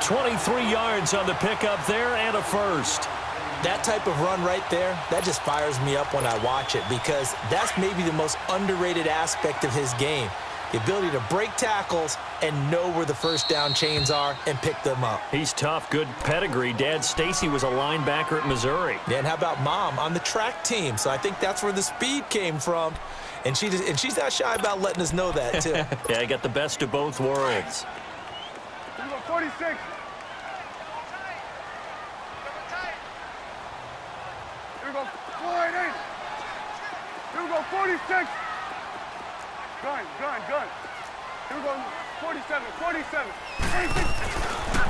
23 yards on the pickup there and a first. That type of run right there, that just fires me up when I watch it because that's maybe the most underrated aspect of his game. The ability to break tackles and know where the first down chains are and pick them up. He's tough, good pedigree. Dad Stacy was a linebacker at Missouri. Yeah, and how about Mom on the track team? So I think that's where the speed came from. And she's not shy about letting us know that, too. Yeah, I got the best of both worlds. 46. Here we go, 48. Here we go, 46. Gun. Here we go, 47. 46.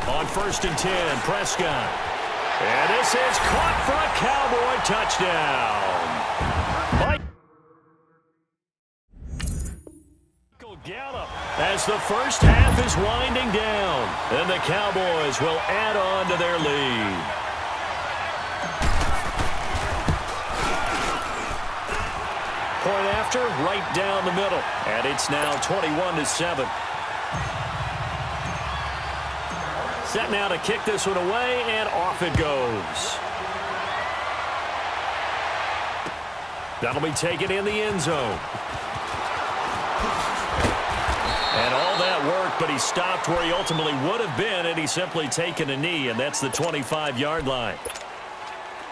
On 1st and 10, Prescott. And this is caught for a Cowboy touchdown. Michael Gallup as the first half is winding down. And the Cowboys will add on to their lead. Point after, right down the middle. And it's now 21-7. Set now to kick this one away, and off it goes. That'll be taken in the end zone. And all that work, but he stopped where he ultimately would have been, and he's simply taken a knee, and that's the 25-yard line.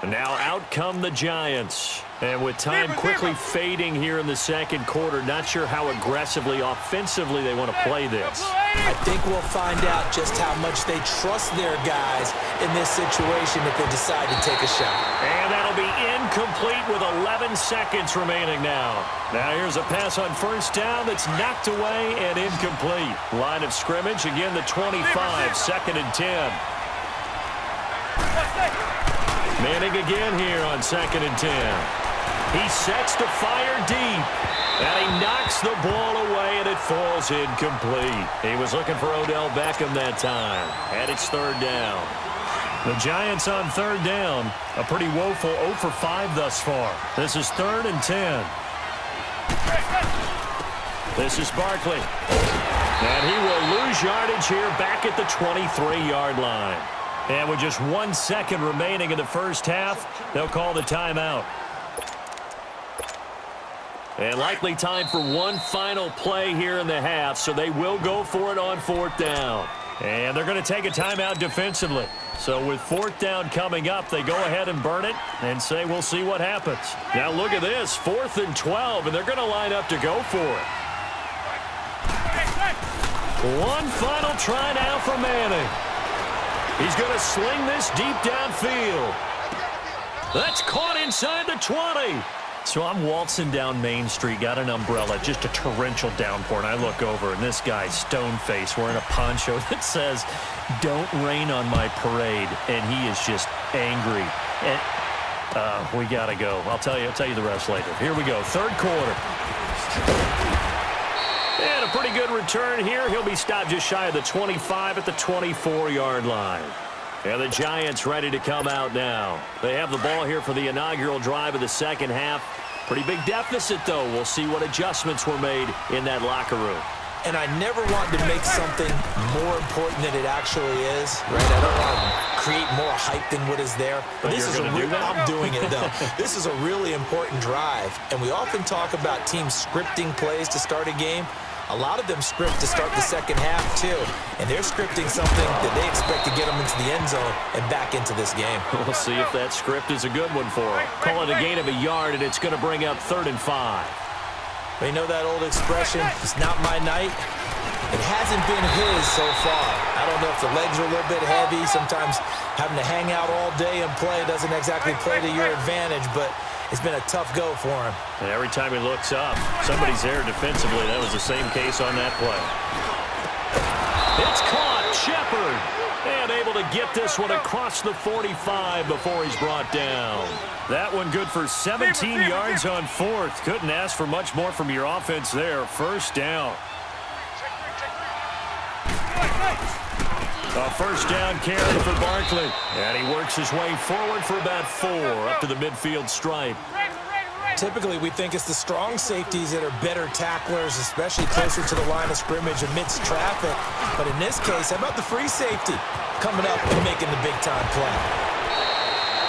And now out come the Giants. And with time quickly fading here in the second quarter, not sure how aggressively, offensively they want to play this. I think we'll find out just how much they trust their guys in this situation if they decide to take a shot. And that'll be incomplete with 11 seconds remaining now. Now here's a pass on first down that's knocked away and incomplete. Line of scrimmage, again the 25, 2nd and 10. Manning again here on 2nd and 10. He sets to fire deep. And he knocks the ball away, and it falls incomplete. He was looking for Odell Beckham that time. And it's 3rd down. The Giants on 3rd down. A pretty woeful 0 for 5 thus far. This is 3rd and 10. This is Barkley. And he will lose yardage here back at the 23-yard line. And with just 1 second remaining in the first half, they'll call the timeout. And likely time for one final play here in the half, so they will go for it on 4th down. And they're going to take a timeout defensively. So with 4th down coming up, they go ahead and burn it and say we'll see what happens. Now look at this, 4th and 12, and they're going to line up to go for it. One final try now for Manning. He's going to sling this deep downfield. That's caught inside the 20. So I'm waltzing down Main Street, got an umbrella, just a torrential downpour, and I look over, and this guy's stone-faced wearing a poncho that says, "Don't rain on my parade," and he is just angry. And we got to go. I'll tell you the rest later. Here we go, 3rd quarter. And a pretty good return here. He'll be stopped just shy of the 25 at the 24-yard line. And the Giants ready to come out now. They have the ball here for the inaugural drive of the second half. Pretty big deficit, though. We'll see what adjustments were made in that locker room. And I never want to make something more important than it actually is, right? I don't want to create more hype than what is there. But this is I'm doing it, though. This is a really important drive. And we often talk about teams scripting plays to start a game. A lot of them script to start the second half, too. And they're scripting something that they expect to get them into the end zone and back into this game. We'll see if that script is a good one for them. Call it a gain of a yard, and it's going to bring up 3rd and 5. You know that old expression, it's not my night? It hasn't been his so far. I don't know if the legs are a little bit heavy. Sometimes having to hang out all day and play doesn't exactly play to your advantage, but it's been a tough go for him. And every time he looks up, somebody's there defensively. That was the same case on that play. It's caught. Shepard. And able to get this one across the 45 before he's brought down. That one good for 17 yards on 4th. Couldn't ask for much more from your offense there. 1st down. A 1st down carry for Barkley. And he works his way forward for about 4 up to the midfield stripe. Typically, we think it's the strong safeties that are better tacklers, especially closer to the line of scrimmage amidst traffic. But in this case, how about the free safety coming up and making the big-time play?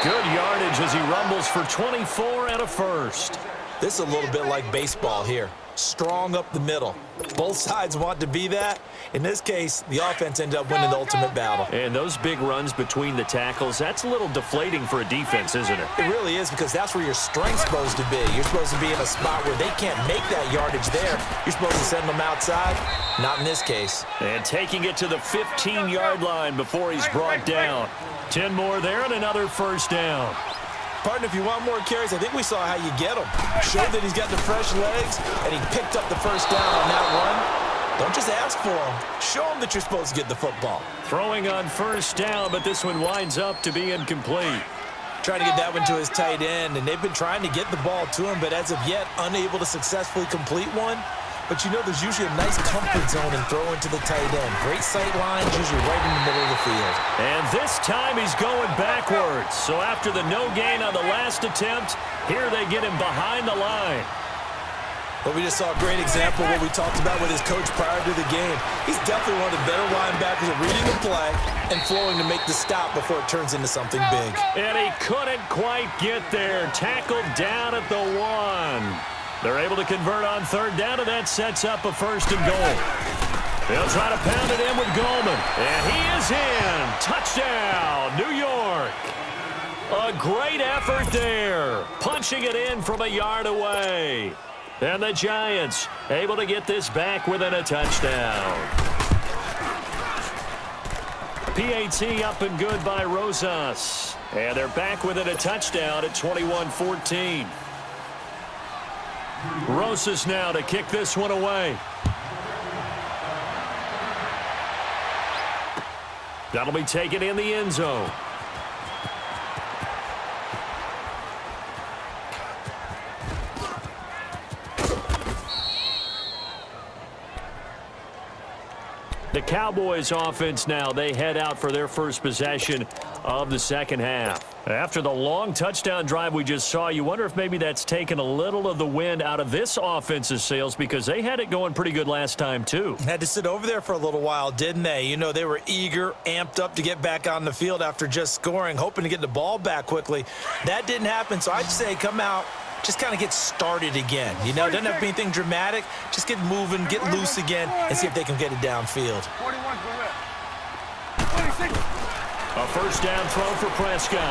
Good yardage as he rumbles for 24 and a first. This is a little bit like baseball here. Strong up the middle. Both sides want to be that. In this case, the offense ended up winning the ultimate battle. And those big runs between the tackles, that's a little deflating for a defense, isn't it? It really is, because that's where your strength's supposed to be. You're supposed to be in a spot where they can't make that yardage there. You're supposed to send them outside. Not in this case. And taking it to the 15-yard line before he's brought down. 10 more there and another first down. Partner, if you want more carries, I think we saw how you get them. Showed that he's got the fresh legs, and he picked up the first down on that run. Don't just ask for them. Show them that you're supposed to get the football. Throwing on first down, but this one winds up to be incomplete. Trying to get that one to his tight end, and they've been trying to get the ball to him, but as of yet, unable to successfully complete one. But you know, there's usually a nice comfort zone in throwing to the tight end. Great sight lines, usually right in the middle of the field. And this time he's going backwards. So after the no gain on the last attempt, here they get him behind the line. But we just saw a great example of what we talked about with his coach prior to the game. He's definitely one of the better linebackers at reading the play and flowing to make the stop before it turns into something big. And he couldn't quite get there. Tackled down at the 1. They're able to convert on third down, and that sets up a first and goal. They'll try to pound it in with Goldman. And he is in. Touchdown, New York. A great effort there. Punching it in from a yard away. And the Giants able to get this back within a touchdown. PAT up and good by Rosas. And they're back within a touchdown at 21-14. Rosas now to kick this one away. That'll be taken in the end zone. The Cowboys offense now, they head out for their first possession of the second half. After the long touchdown drive we just saw, you wonder if maybe that's taken a little of the wind out of this offense's sails, because they had it going pretty good last time too. Had to sit over there for a little while, didn't they? You know, they were eager, amped up to get back on the field after just scoring, hoping to get the ball back quickly. That didn't happen, so I'd say come out, just kind of get started again. You know, it doesn't have to be anything dramatic. Just get moving, get loose again, and see if they can get it downfield. 41 to the left. 26. A first down throw for Prescott.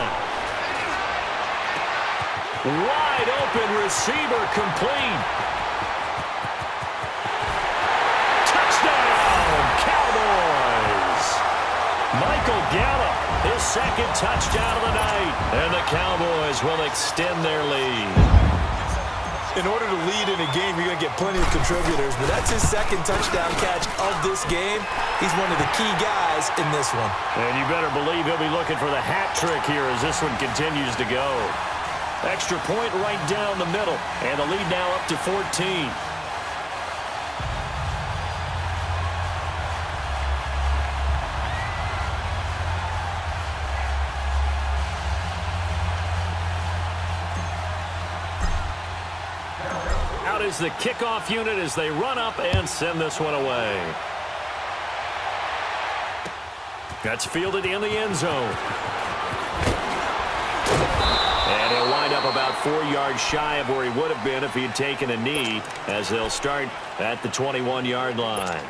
Wide open receiver complete. Touchdown, Cowboys. Michael Gallup, his second touchdown of the night. And the Cowboys will extend their lead. In order to lead in a game, you're going to get plenty of contributors, but that's his second touchdown catch of this game. He's one of the key guys in this one. And you better believe he'll be looking for the hat trick here as this one continues to go. Extra point right down the middle, and the lead now up to 14. Out is the kickoff unit as they run up and send this one away. That's fielded in the end zone. And he'll wind up about 4 yards shy of where he would have been if he had taken a knee, as they'll start at the 21-yard line.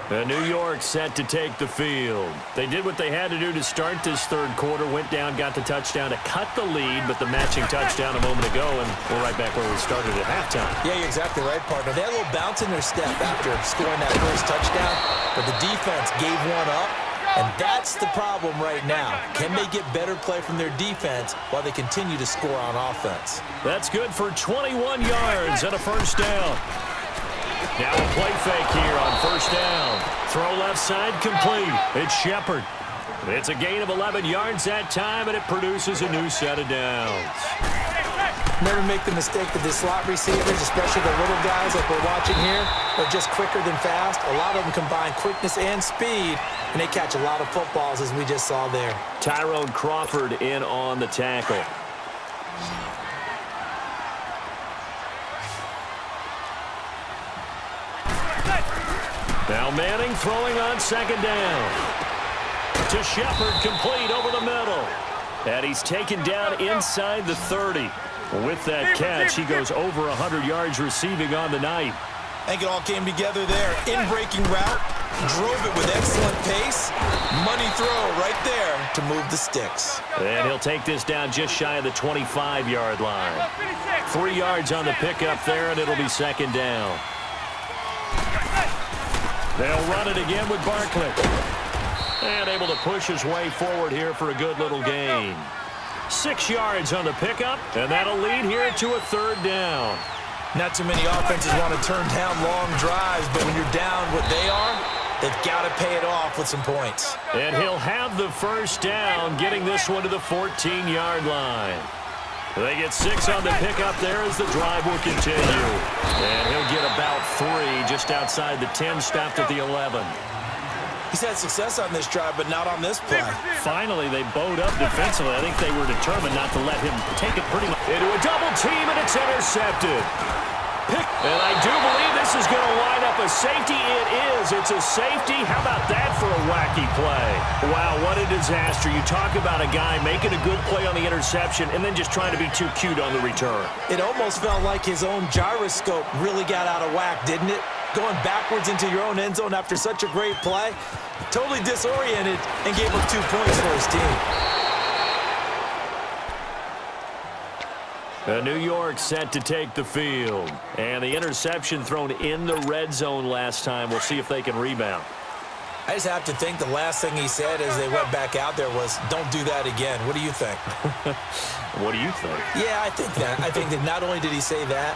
New York set to take the field. They did what they had to do to start this third quarter, went down, got the touchdown to cut the lead, but the matching touchdown a moment ago, and we're right back where we started at halftime. Yeah, you're exactly right, partner. They had a little bounce in their step after scoring that first touchdown, but the defense gave one up, and that's the problem right now. Can they get better play from their defense while they continue to score on offense? That's good for 21 yards and a first down. Now a play fake here on first down. Throw left side complete. It's Shepard. It's a gain of 11 yards that time, and it produces a new set of downs. Never make the mistake that the slot receivers, especially the little guys like we're watching here, are just quicker than fast. A lot of them combine quickness and speed, and they catch a lot of footballs, as we just saw there. Tyrone Crawford in on the tackle. Now Manning throwing on second down. To Shepard, complete over the middle. And he's taken down inside the 30. With that catch, he goes over 100 yards receiving on the night. I think it all came together there. In-breaking route, drove it with excellent pace. Money throw right there to move the sticks. And he'll take this down just shy of the 25-yard line. 3 yards on the pickup there, and it'll be second down. They'll run it again with Barkley. And able to push his way forward here for a good little gain. 6 yards on the pickup, and that'll lead here to a third down. Not too many offenses want to turn down long drives, but when you're down what they are, they've got to pay it off with some points. And he'll have the first down, getting this one to the 14-yard line. They get 6 on the pickup there as the drive will continue. And he'll get about 3 just outside the 10, stopped at the 11. He's had success on this drive, but not on this play. Finally, they bowed up defensively. I think they were determined not to let him take it pretty much into a double team, and it's intercepted. And I do believe this is going to line up a safety. It is. It's a safety. How about that for a wacky play? Wow, what a disaster. You talk about a guy making a good play on the interception and then just trying to be too cute on the return. It almost felt like his own gyroscope really got out of whack, didn't it? Going backwards into your own end zone after such a great play. Totally disoriented and gave up 2 points for his team. New York set to take the field. And the interception thrown in the red zone last time. We'll see if they can rebound. I just have to think the last thing he said as they went back out there was, don't do that again. What do you think? What do you think? Yeah, I think that. I think that not only did he say that,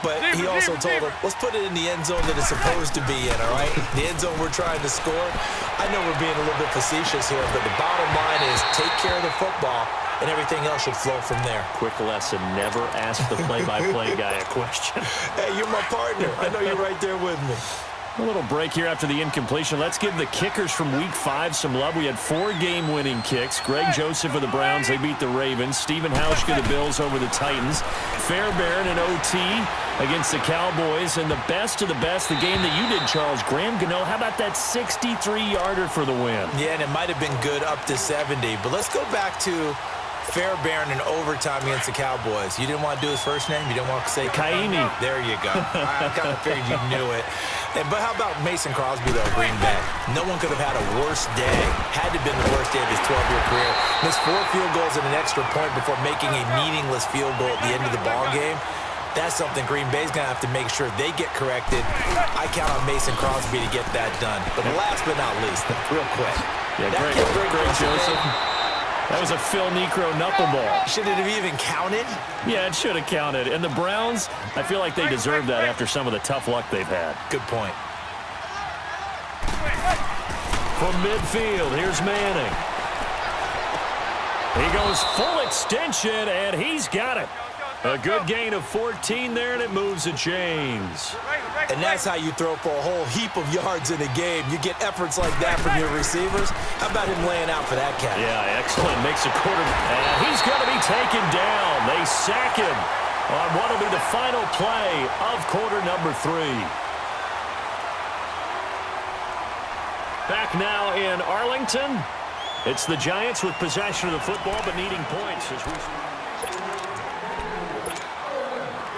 but he also told him, let's put it in the end zone that it's supposed to be in, all right? The end zone we're trying to score. I know we're being a little bit facetious here, but the bottom line is take care of the football, and everything else should flow from there. Quick lesson, never ask the play-by-play guy a question. Hey, you're my partner. I know you're right there with me. A little break here after the incompletion. Let's give the kickers from Week 5 some love. We had 4 game-winning kicks. Greg Joseph of the Browns, they beat the Ravens. Stephen Hauschka, the Bills, over the Titans. Fairbairn and OT against the Cowboys. And the best of the best, the game that you did, Charles, Graham Gano. How about that 63-yarder for the win? Yeah, and it might have been good up to 70. But let's go back to Fairbairn in overtime against the Cowboys. You didn't want to do his first name? You didn't want to say Kaimi. There you go. I kind of figured you knew it. But how about Mason Crosby, though, Green Bay? No one could have had a worse day. Had to have been the worst day of his 12-year career. Missed 4 field goals and an extra point before making a meaningless field goal at the end of the ball game. That's something Green Bay's going to have to make sure they get corrected. I count on Mason Crosby to get that done. But last but not least, real quick. Yeah, great Joseph. That was a Phil Necro knuckleball. Should it have even counted? Yeah, it should have counted. And the Browns, I feel like they deserve that after some of the tough luck they've had. Good point. From midfield, here's Manning. He goes full extension, and he's got it. A good gain of 14 there, and it moves the chains. And that's how you throw for a whole heap of yards in a game. You get efforts like that from your receivers. How about him laying out for that catch? Yeah, excellent. Makes a quarter. And he's going to be taken down. They sack him on what will be the final play of quarter number 3. Back now in Arlington. It's the Giants with possession of the football, but needing points as we...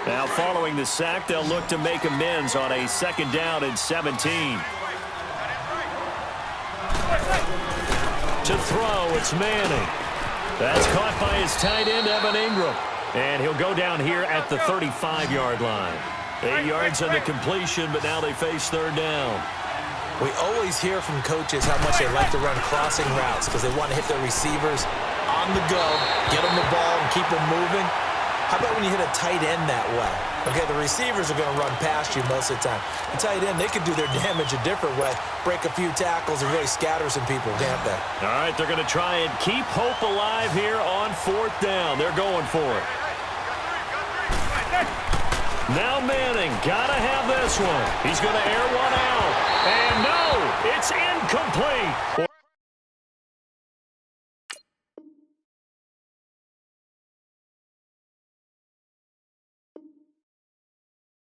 Now, following the sack, they'll look to make amends on a second down and 17. To throw, it's Manning. That's caught by his tight end, Evan Ingram. And he'll go down here at the 35-yard line. 8 yards on the completion, but now they face third down. We always hear from coaches how much they like to run crossing routes because they want to hit their receivers on the go, get them the ball, and keep them moving. How about when you hit a tight end that way? Okay, the receivers are going to run past you most of the time. The tight end, they can do their damage a different way, break a few tackles, and really scatter some people, can't they? All right, they're going to try and keep hope alive here on 4th down. They're going for it. Now Manning, got to have this one. He's going to air one out. And no, it's incomplete.